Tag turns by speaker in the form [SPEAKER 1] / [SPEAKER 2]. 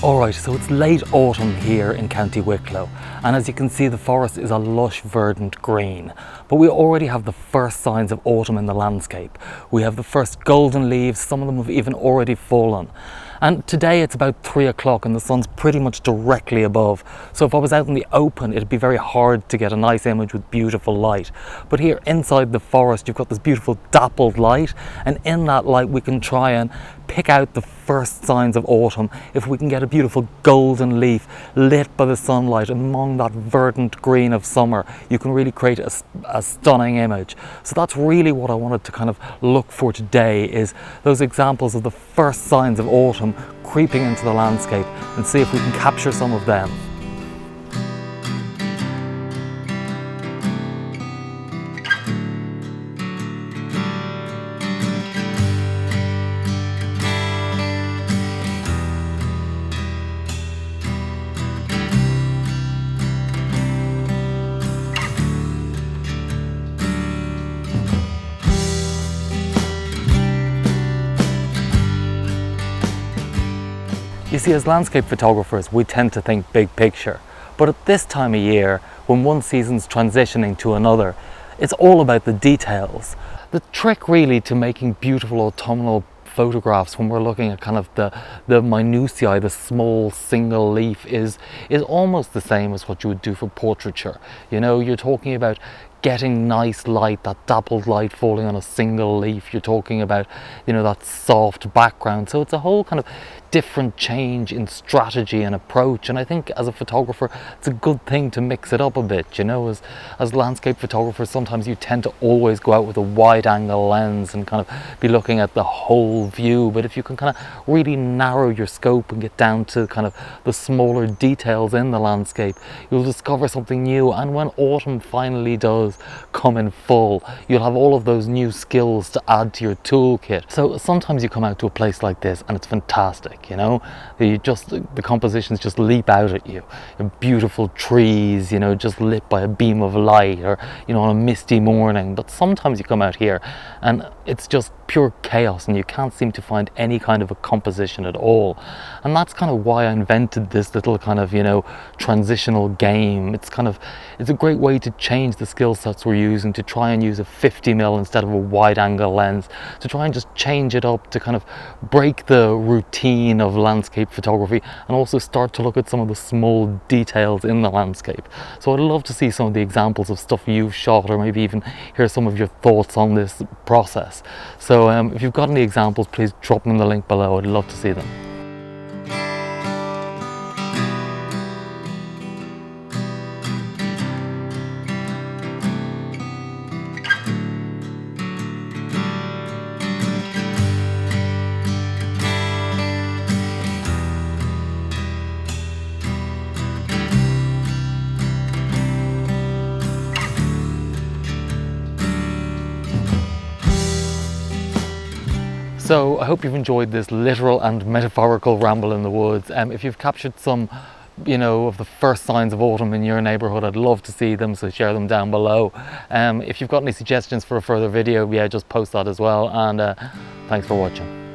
[SPEAKER 1] Alright, so it's late autumn here in County Wicklow, and as you can see the forest is a lush verdant green. But we already have the first signs of autumn in the landscape. We have the first golden leaves, some of them have even already fallen. And today it's about 3 o'clock and the sun's pretty much directly above. So if I was out in the open, it'd be very hard to get a nice image with beautiful light. But here inside the forest, you've got this beautiful dappled light, and in that light we can try and pick out the first signs of autumn. If we can get a beautiful golden leaf lit by the sunlight among that verdant green of summer, you can really create a stunning image. So that's really what I wanted to kind of look for today, is those examples of the first signs of autumn creeping into the landscape, and see if we can capture some of them. You see, as landscape photographers, we tend to think big picture. But at this time of year, when one season's transitioning to another, it's all about the details. The trick really to making beautiful autumnal photographs when we're looking at kind of the minutiae, the small single leaf, is almost the same as what you would do for portraiture. You know, you're talking about getting nice light, that dappled light falling on a single leaf. You're talking about, you know, that soft background. So it's a whole kind of different change in strategy and approach, and I think as a photographer it's a good thing to mix it up a bit. You know, as landscape photographers, sometimes you tend to always go out with a wide angle lens and kind of be looking at the whole view, but if you can kind of really narrow your scope and get down to kind of the smaller details in the landscape, you'll discover something new. And when autumn finally does come in full, you'll have all of those new skills to add to your toolkit. So sometimes you come out to a place like this and it's fantastic. You know, the compositions just leap out at you. Beautiful trees, you know, just lit by a beam of light, or, you know, on a misty morning. But sometimes you come out here and it's just pure chaos and you can't seem to find any kind of a composition at all. And that's kind of why I invented this little kind of, you know, transitional game. It's a great way to change the skill sets we're using, to try and use a 50mm instead of a wide angle lens, to try and just change it up, to kind of break the routine of landscape photography and also start to look at some of the small details in the landscape. So I'd love to see some of the examples of stuff you've shot, or maybe even hear some of your thoughts on this process. So if you've got any examples, please drop them in the link below. I'd love to see them. So I hope you've enjoyed this literal and metaphorical ramble in the woods. If you've captured some, you know, of the first signs of autumn in your neighbourhood, I'd love to see them, so share them down below. If you've got any suggestions for a further video, yeah, just post that as well. And thanks for watching.